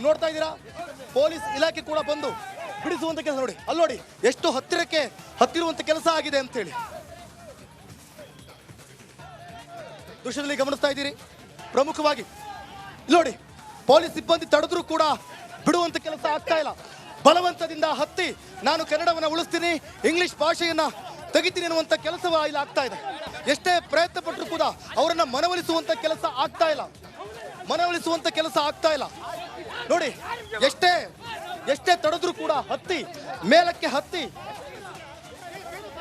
ನೋಡ್ತಾ ಇದ್ದೀರಾ, ಪೊಲೀಸ್ ಇಲಾಖೆ ಕೂಡ ಬಂದು ಬಿಡಿಸುವಂತ ಕೆಲಸ ನೋಡಿ. ಅಲ್ಲಿ ನೋಡಿ ಎಷ್ಟು ಹತ್ತಿರಕ್ಕೆ ಹತ್ತಿರುವಂತ ಕೆಲಸ ಆಗಿದೆ ಅಂತ ಹೇಳಿ ದೃಶ್ಯದಲ್ಲಿ ಗಮನಿಸ್ತಾ ಇದ್ದೀರಿ. ಪ್ರಮುಖವಾಗಿ ನೋಡಿ, ಪೊಲೀಸ್ ಸಿಬ್ಬಂದಿ ತಡೆದ್ರೂ ಕೂಡ ಬಿಡುವಂತ ಕೆಲಸ ಆಗ್ತಾ ಇಲ್ಲ. ಬಲವಂತದಿಂದ ಹತ್ತಿ ನಾನು ಕನ್ನಡವನ್ನ ಉಳಿಸ್ತೀನಿ, ಇಂಗ್ಲಿಷ್ ಭಾಷೆಯನ್ನ ತೆಗಿತೀನಿ ಅನ್ನುವಂತ ಕೆಲಸವ ಇಲ್ಲಿ ಆಗ್ತಾ ಇದೆ. ಎಷ್ಟೇ ಪ್ರಯತ್ನ ಪಟ್ಟರು ಕೂಡ ಅವರನ್ನ ಮನವೊಲಿಸುವಂತ ಕೆಲಸ ಆಗ್ತಾ ಇಲ್ಲ. ನೋಡಿ, ಎಷ್ಟೇ ತಡೆದ್ರೂ ಕೂಡ ಮೇಲಕ್ಕೆ ಹತ್ತಿ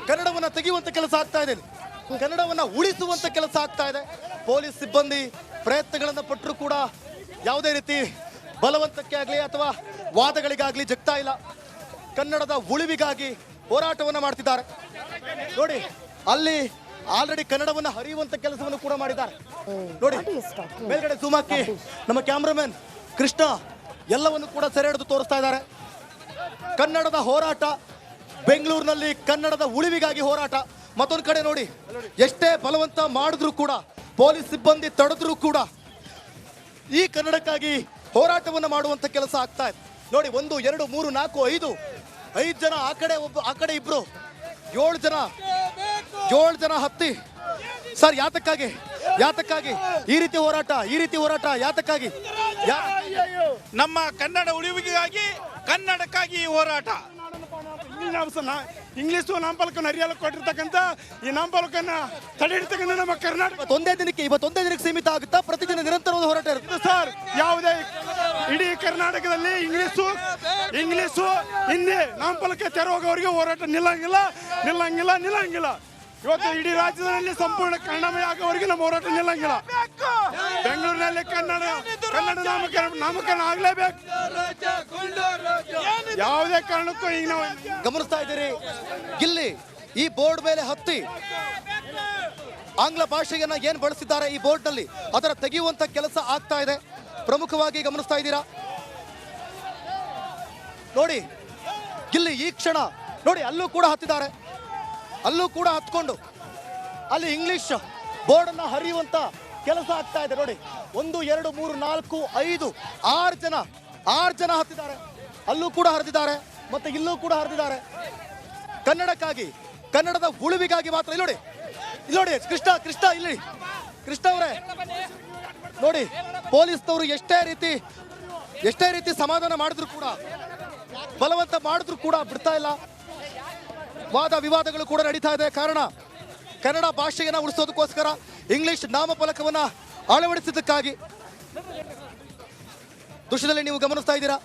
ಕನ್ನಡವನ್ನ ತೆಗೆಯುವಂತ ಕೆಲಸ ಆಗ್ತಾ ಇದೆ, ಕನ್ನಡವನ್ನ ಉಳಿಸುವಂತ ಕೆಲಸ ಆಗ್ತಾ ಇದೆ. ಪೊಲೀಸ್ ಸಿಬ್ಬಂದಿ ಪ್ರಯತ್ನಗಳನ್ನ ಪಟ್ಟರು ಕೂಡ ಯಾವುದೇ ರೀತಿ ಬಲವಂತಕ್ಕೆ ಆಗಲಿ ಅಥವಾ ವಾದಗಳಿಗಾಗಲಿ ಜಗ್ತಾ ಇಲ್ಲ. ಕನ್ನಡದ ಉಳಿವಿಗಾಗಿ ಹೋರಾಟವನ್ನ ಮಾಡ್ತಿದ್ದಾರೆ. ನೋಡಿ, ಅಲ್ಲಿ ಆಲ್ರೆಡಿ ಕನ್ನಡವನ್ನ ಹರಿಯುವಂತ ಕೆಲಸವನ್ನು ಕೂಡ ಮಾಡಿದ್ದಾರೆ. ನೋಡಿ, ಮೇಲ್ಗಡೆ ಜೂಮ್ ಹಾಕಿ ನಮ್ಮ ಕ್ಯಾಮ್ರಾಮನ್ ಕೃಷ್ಣ ಎಲ್ಲವನ್ನು ಕೂಡ ಸೆರೆ ಹಿಡಿದು ತೋರಿಸ್ತಾ ಇದ್ದಾರೆ. ಕನ್ನಡದ ಹೋರಾಟ, ಬೆಂಗಳೂರಿನಲ್ಲಿ ಕನ್ನಡದ ಉಳಿವಿಗಾಗಿ ಹೋರಾಟ. ಮತ್ತೊಂದು ಕಡೆ ನೋಡಿ, ಎಷ್ಟೇ ಬಲವಂತ ಮಾಡಿದ್ರು ಕೂಡ, ಪೊಲೀಸ್ ಸಿಬ್ಬಂದಿ ತಡೆದ್ರೂ ಕೂಡ ಈ ಕನ್ನಡಕ್ಕಾಗಿ ಹೋರಾಟವನ್ನು ಮಾಡುವಂತ ಕೆಲಸ ಆಗ್ತಾ ಇದೆ. ನೋಡಿ, 1 2 3 4 5 ಜನ ಆ ಕಡೆ ಇಬ್ರು, 7 ಜನ ಹತ್ತಿ. ಸರ್, ಯಾತಕ್ಕಾಗಿ ಈ ರೀತಿ ಹೋರಾಟ ಯಾತಕ್ಕಾಗಿ? ನಮ್ಮ ಕನ್ನಡ ಉಳಿವಿಗಾಗಿ, ಕನ್ನಡಕ್ಕಾಗಿ ಈ ಹೋರಾಟ. ಇಂಗ್ಲಿಷ್ ನಾಮಫಲಕವನ್ನು ಅರಿಯಲು ಕೊಟ್ಟಿರ್ತಕ್ಕಂಥ ಈ ನಾಮಫಲಕನ್ನ ತಡೆ ಹಿಡಿತಕ್ಕಂಥ ನಮ್ಮ ಕರ್ನಾಟಕ ಇವತ್ತೊಂದೇ ದಿನಕ್ಕೆ ಸೀಮಿತ ಆಗುತ್ತಾ? ಪ್ರತಿದಿನ ನಿರಂತರವಾದ ಹೋರಾಟ ಇರುತ್ತೆ ಸರ್. ಯಾವುದೇ ಇಡೀ ಕರ್ನಾಟಕದಲ್ಲಿ ಇಂಗ್ಲಿಷು ಹಿಂದಿ ನಾಮಫಲಕ ತೆರವಾಗೋವರೆಗೆ ಹೋರಾಟ ನಿಲ್ಲಂಗಿಲ್ಲ. ಇವತ್ತು ಇಡೀ ರಾಜ್ಯದಲ್ಲಿ ಸಂಪೂರ್ಣ ಕನ್ನಡಮಯ ಆಗೋವರೆಗೆ ನಮ್ಮ ಹೋರಾಟ ನಿಲ್ಲಂಗಿಲ್ಲ. ಬೆಂಗಳೂರಿನಲ್ಲಿ ಕನ್ನಡ ನಾಮಕರಣ ಆಗ್ಲೇಬೇಕು. ಯಾವುದೇ ಕಾರಣಕ್ಕೂ ಈಗ ನಾವು ಗಮನಿಸ್ತಾ ಇದ್ದೀರಿ, ಇಲ್ಲಿ ಈ ಬೋರ್ಡ್ ಮೇಲೆ ಹತ್ತಿ ಆಂಗ್ಲ ಭಾಷೆಯನ್ನ ಏನ್ ಬಳಸಿದ್ದಾರೆ ಈ ಬೋರ್ಡ್ ನಲ್ಲಿ, ಅದರ ತೆಗೆಯುವಂತ ಕೆಲಸ ಆಗ್ತಾ ಇದೆ. ಪ್ರಮುಖವಾಗಿ ಗಮನಿಸ್ತಾ ಇದ್ದೀರಾ. ನೋಡಿ, ಇಲ್ಲಿ ಈ ಕ್ಷಣ ನೋಡಿ, ಅಲ್ಲೂ ಕೂಡ ಹತ್ಕೊಂಡು ಅಲ್ಲಿ ಇಂಗ್ಲಿಷ್ ಬೋರ್ಡ್ ಅನ್ನ ಹರಿಯುವಂತ ಕೆಲಸ ಆಗ್ತಾ ಇದೆ. ನೋಡಿ, 1 2 3 4 5 6 ಜನ ಹತ್ತಿದ್ದಾರೆ. ಅಲ್ಲೂ ಕೂಡ ಹರಿದಿದ್ದಾರೆ, ಮತ್ತೆ ಇಲ್ಲೂ ಕೂಡ ಹರಿದಿದ್ದಾರೆ. ಕನ್ನಡಕ್ಕಾಗಿ, ಕನ್ನಡದ ಉಳಿವಿಗಾಗಿ ಮಾತ್ರ. ಇಲ್ಲಿ ನೋಡಿ ಕೃಷ್ಣ ಇಲ್ಲಿ ಕೃಷ್ಣ ಅವರೇ ನೋಡಿ, ಪೊಲೀಸ್ನವರು ಎಷ್ಟೇ ರೀತಿ ಸಮಾಧಾನ ಮಾಡಿದ್ರು ಕೂಡ, ಬಲವಂತ ಮಾಡಿದ್ರು ಕೂಡ ಬಿಡ್ತಾ ಇಲ್ಲ. ವಾದ ವಿವಾದಗಳು ಕೂಡ ನಡೀತಾ ಇದೆ. ಕಾರಣ ಕನ್ನಡ ಭಾಷೆಯನ್ನ ಉಳಿಸೋದಕ್ಕೋಸ್ಕರ ಇಂಗ್ಲಿಷ್ ನಾಮಫಲಕವನ್ನ ಅಳವಡಿಸಿದ್ದಕ್ಕಾಗಿ. ದೃಶ್ಯದಲ್ಲಿ ನೀವು ಗಮನಿಸ್ತಾ ಇದ್ದೀರಾ.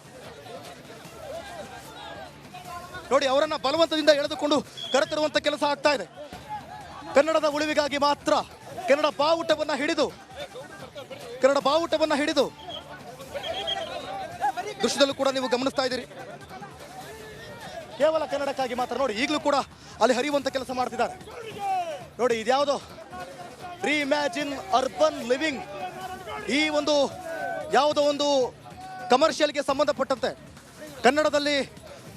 ನೋಡಿ, ಅವರನ್ನ ಬಲವಂತದಿಂದ ಎಳೆದುಕೊಂಡು ಕರೆತರುವಂತ ಕೆಲಸ ಆಗ್ತಾ ಇದೆ. ಕನ್ನಡದ ಉಳಿವಿಗಾಗಿ ಮಾತ್ರ ಕನ್ನಡ ಬಾವುಟವನ್ನ ಹಿಡಿದು ದೃಶ್ಯದಲ್ಲೂ ಕೂಡ ನೀವು ಗಮನಿಸ್ತಾ ಇದ್ದೀರಿ. ಕೇವಲ ಕನ್ನಡಕ್ಕಾಗಿ ಮಾತ್ರ. ನೋಡಿ, ಈಗಲೂ ಕೂಡ ಅಲ್ಲಿ ಹರಿಯುವಂತ ಕೆಲಸ ಮಾಡ್ತಿದ್ದಾರೆ. ನೋಡಿ, ಇದ್ಯಾವುದೋ ರೀಇಮ್ಯಾಜಿನ್ ಅರ್ಬನ್ ಲಿವಿಂಗ್, ಈ ಯಾವುದೋ ಒಂದು ಕಮರ್ಷಿಯಲ್ಗೆ ಸಂಬಂಧಪಟ್ಟಂತೆ ಕನ್ನಡದಲ್ಲಿ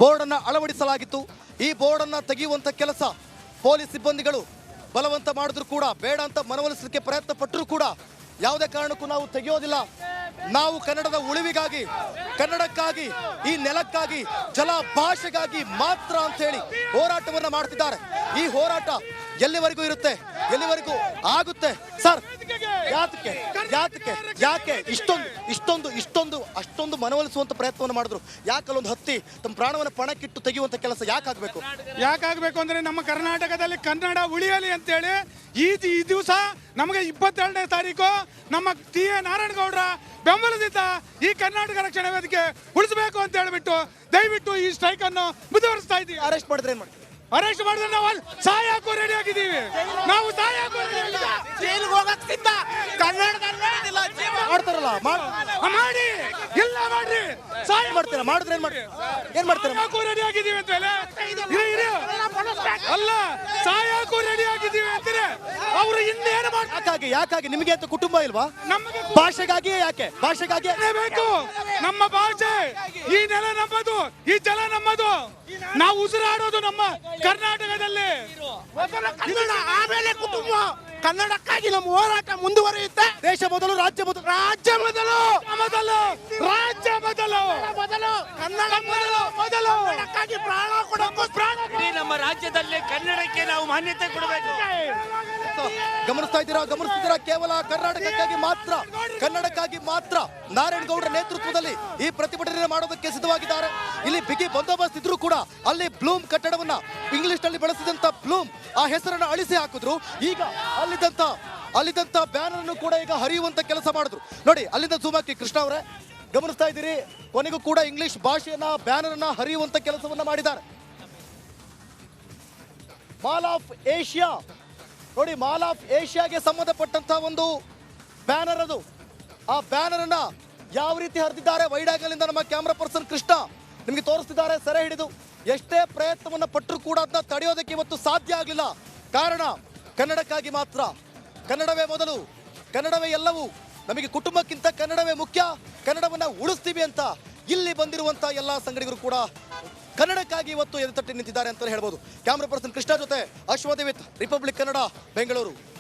ಬೋರ್ಡ್ ಅನ್ನ ಅಳವಡಿಸಲಾಗಿತ್ತು. ಈ ಬೋರ್ಡ್ ಅನ್ನ ತೆಗೆಯುವಂತ ಕೆಲಸ ಪೊಲೀಸ್ ಸಿಬ್ಬಂದಿಗಳು ಬಲವಂತ ಮಾಡಿದ್ರು ಕೂಡ, ಬೇಡ ಅಂತ ಮನವೊಲಿಸಲಿಕ್ಕೆ ಪ್ರಯತ್ನ ಪಟ್ಟರು ಕೂಡ ಯಾವುದೇ ಕಾರಣಕ್ಕೂ ನಾವು ತೆಗೆಯೋದಿಲ್ಲ. ನಾವು ಕನ್ನಡದ ಉಳಿವಿಗಾಗಿ, ಕನ್ನಡಕ್ಕಾಗಿ, ಈ ನೆಲಕ್ಕಾಗಿ, ಜಲ ಭಾಷೆಗಾಗಿ ಮಾತ್ರ ಅಂತ ಹೇಳಿ ಹೋರಾಟವನ್ನ ಮಾಡ್ತಿದ್ದಾರೆ. ಈ ಹೋರಾಟ ಎಲ್ಲಿವರೆಗೂ ಇರುತ್ತೆ, ಎಲ್ಲಿವರೆಗೂ ಆಗುತ್ತೆ? ಸರ್, ಯಾಕೆ ಅಷ್ಟೊಂದು ಮನವೊಲಿಸುವಂತ ಪ್ರಯತ್ನವನ್ನು ಮಾಡಿದ್ರು? ಯಾಕಲ್ಲೊಂದು ಹತ್ತಿ ತಮ್ಮ ಪ್ರಾಣವನ್ನು ಪಣಕ್ಕಿಟ್ಟು ತೆಗೆಯುವಂತ ಕೆಲಸ ಯಾಕಾಗಬೇಕು ಅಂದ್ರೆ ನಮ್ಮ ಕರ್ನಾಟಕದಲ್ಲಿ ಕನ್ನಡ ಉಳಿಯಲಿ ಅಂತೇಳಿ ಈ ದಿವಸ ನಮಗೆ 22ನೇ ತಾರೀಕು ನಮ್ಮ ಟಿ.ಎ. ನಾರಾಯಣಗೌಡರ ಬೆಂಬಲದಿಂದ ಈ ಕರ್ನಾಟಕ ರಕ್ಷಣಾ ವೇದಿಕೆ ಉಳಿಸಬೇಕು ಅಂತ ಹೇಳ್ಬಿಟ್ಟು ದಯವಿಟ್ಟು ಈ ಸ್ಟ್ರೈಕ್ ಅನ್ನು ಮುಂದುವರಿಸ್ತಾ ಇದ್ದೀವಿ. ಅರೆಸ್ಟ್ ಮಾಡಿದ್ರೆ ನಾವು ಸಾಯಕ್ಕೂ ರೆಡಿ ಆಗಿದ್ದೀವಿ. ನಾವು ಜೈಲಿಗೆ ಹೋಗಕ್ ಸಿದ್ಧ. ಕನ್ನಡದಲ್ಲಿ ಮಾಡ್ತಾರಲ್ಲ ಮಾಡಿ ಇಲ್ಲ ಮಾಡ್ರಿ, ಸಹಾಯ ಮಾಡ್ತೀರಾ? ಮಾಡಿದ್ರೆ ಏನ್ ಮಾಡ್ತೀರಾ? ರೆಡಿ ಆಗಿದ್ದೀವಿ ಅಂತ ಅಲ್ಲ, ಸಾಯಕ್ಕೂ ರೆಡಿ ಆಗಿದ್ದೀವಿ ಅಂತಾರೆ ಅವರು. ಇನ್ನೇನು ಮಾಡ್ತಾರೆ? ಯಾಕಾಗಿ? ನಿಮಗೆ ಅಂತ ಕುಟುಂಬ ಇಲ್ವಾ? ನಮಗೆ ಭಾಷೆಗಾಗಿಯೇ. ಯಾಕೆ? ಭಾಷೆಗಾಗಿ ಬೇಕು. ನಮ್ಮ ಭಾಷೆ, ಈ ನೆಲ ನಮ್ಮದು, ಈ ಜಲ ನಮ್ಮದು, ನಾವು ಉಸಿರಾಡೋದು ನಮ್ಮ ಕರ್ನಾಟಕದಲ್ಲಿ. ಆಮೇಲೆ ಕುಟುಂಬ. ಕನ್ನಡಕ್ಕಾಗಿ ನಮ್ಮ ಹೋರಾಟ ಮುಂದುವರಿಯುತ್ತೆ. ದೇಶ ಮೊದಲು, ರಾಜ್ಯ ಮೊದಲು. ರಾಜ್ಯ ಮೊದಲು. ಕನ್ನಡಕ್ಕಾಗಿ ಪ್ರಾಣ ಕೊಡೋಕ್ಕೂ ಇಡೀ ನಮ್ಮ ರಾಜ್ಯದಲ್ಲಿ ಕನ್ನಡಕ್ಕೆ ನಾವು ಮಾನ್ಯತೆ ಕೊಡಬೇಕು. ಗಮನಿಸ್ತಿದ್ದೀರಾ ಕೇವಲ ಕನ್ನಡಕ್ಕಾಗಿ ಮಾತ್ರ ನಾರಾಯಣಗೌಡರ ನೇತೃತ್ವದಲ್ಲಿ ಈ ಪ್ರತಿಭಟನೆ ಮಾಡೋದಕ್ಕೆ ಸಿದ್ಧವಾಗಿದ್ದಾರೆ. ಇಲ್ಲಿ ಬಿಗಿ ಬಂದೋಬಸ್ತ್ ಇದ್ರೂ ಕೂಡ ಅಲ್ಲಿ ಬ್ಲೂಮ್ ಕಟ್ಟಡವನ್ನ ಇಂಗ್ಲಿಷ್ ನಲ್ಲಿ ಬಳಸಿದಂತ ಬ್ಲೂಮ್ ಆ ಹೆಸರನ್ನ ಅಳಿಸಿ ಹಾಕಿದ್ರು. ಈಗ ಅಲ್ಲಿದ್ದಂತ ಬ್ಯಾನರ್ ಅನ್ನು ಕೂಡ ಈಗ ಹರಿಯುವಂತ ಕೆಲಸ ಮಾಡಿದ್ರು. ನೋಡಿ ಅಲ್ಲಿಂದ ಜೂಮ್ ಹಾಕಿ ಕೃಷ್ಣ ಅವರೇ, ಗಮನಿಸ್ತಾ ಇದ್ದೀರಿ ಕೊನೆಗೂ ಕೂಡ ಇಂಗ್ಲಿಷ್ ಭಾಷೆಯನ್ನ ಬ್ಯಾನರ್ ಅನ್ನ ಹರಿಯುವಂತ ಕೆಲಸವನ್ನ ಮಾಡಿದ್ದಾರೆ. ಮಾಲ್ ಆಫ್ ಏಷ್ಯಾ ನೋಡಿ, ಮಾಲ್ ಆಫ್ ಏಷ್ಯಾಗೆ ಸಂಬಂಧಪಟ್ಟಂತ ಒಂದು ಬ್ಯಾನರ್ ಅದು. ಆ ಬ್ಯಾನರ್ ಅನ್ನ ಯಾವ ರೀತಿ ಹರಿದಿದ್ದಾರೆ ವೈಡ್ ಆಂಗಲ್ ಇಂದ ನಮ್ಮ ಕ್ಯಾಮ್ರಾ ಪರ್ಸನ್ ಕೃಷ್ಣ ನಿಮಗೆ ತೋರಿಸ್ತಿದ್ದಾರೆ. ಸೆರೆ ಹಿಡಿದು ಎಷ್ಟೇ ಪ್ರಯತ್ನವನ್ನ ಪಟ್ಟರು ಕೂಡ ಅದನ್ನ ತಡೆಯೋದಕ್ಕೆ ಇವತ್ತು ಸಾಧ್ಯ ಆಗಲಿಲ್ಲ. ಕಾರಣ ಕನ್ನಡಕ್ಕಾಗಿ ಮಾತ್ರ, ಕನ್ನಡವೇ ಮೊದಲು, ಕನ್ನಡವೇ ಎಲ್ಲವೂ, ನಮಗೆ ಕುಟುಂಬಕ್ಕಿಂತ ಕನ್ನಡವೇ ಮುಖ್ಯ, ಕನ್ನಡವನ್ನ ಉಳಿಸ್ತೀವಿ ಅಂತ ಇಲ್ಲಿ ಬಂದಿರುವಂತ ಎಲ್ಲಾ ಸಂಘಟಕರು ಕೂಡ ಕನ್ನಡಕ್ಕಾಗಿ ಇವತ್ತು ಎದುತಟ್ಟಿ ನಿಂತಿದ್ದಾರೆ ಅಂತ ಹೇಳ್ಬೋದು. ಕ್ಯಾಮ್ರಾ ಪರ್ಸನ್ ಕೃಷ್ಣ ಜೊತೆ ಅಶ್ವಥ್ ವಿತ್ ರಿಪಬ್ಲಿಕ್ ಕನ್ನಡ, ಬೆಂಗಳೂರು.